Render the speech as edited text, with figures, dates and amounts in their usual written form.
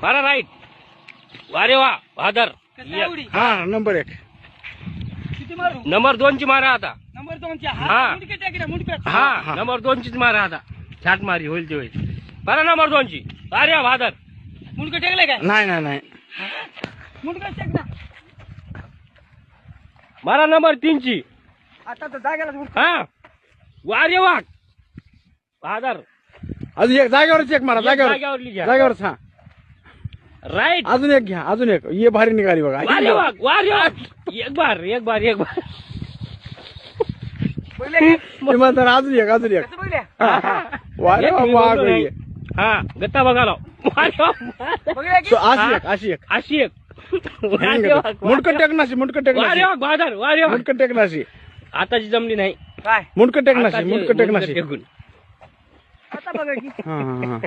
मारा राईट. वारे वा भादर. हा नंबर 1. किती मारू? नंबर 2 ची मारा आता. नंबर 2 ची. हा. मुंडके टाक रे, मुंडके. हा नंबर 2 चीच मारा आता. छाट मारी होईल ते होईल. मारा नंबर 2 ची. वारे वा भादर. मुंडके टेकले काय? नाही मुंडके टेक ना. मारा नंबर 3 ची. आता तर जागेला मुंडके. हा वारे वा भादर. अजून एक जागेवरच एक मारा. जागेवर लिहा. जागेवरच. हा राईट. अजून एक घ्या. अजून एक. ये भारी निघाली बघा. वारे वा एक बार. पहिले काय? म्हणतात अजून एक. कसं पहिले? वारे वा वाघ आहे. हा गत्ता बघालो. बघूया की? अशी एक. मुंडकं टेकनाशी. वारे वा भादर. वारे वा. मुंडकं टेकनाशी. आताची जमली नाही. काय? मुंडकं टेकनाशी. आताची मुंडकं टेकनाशी. टेकून. आता बघा की. हा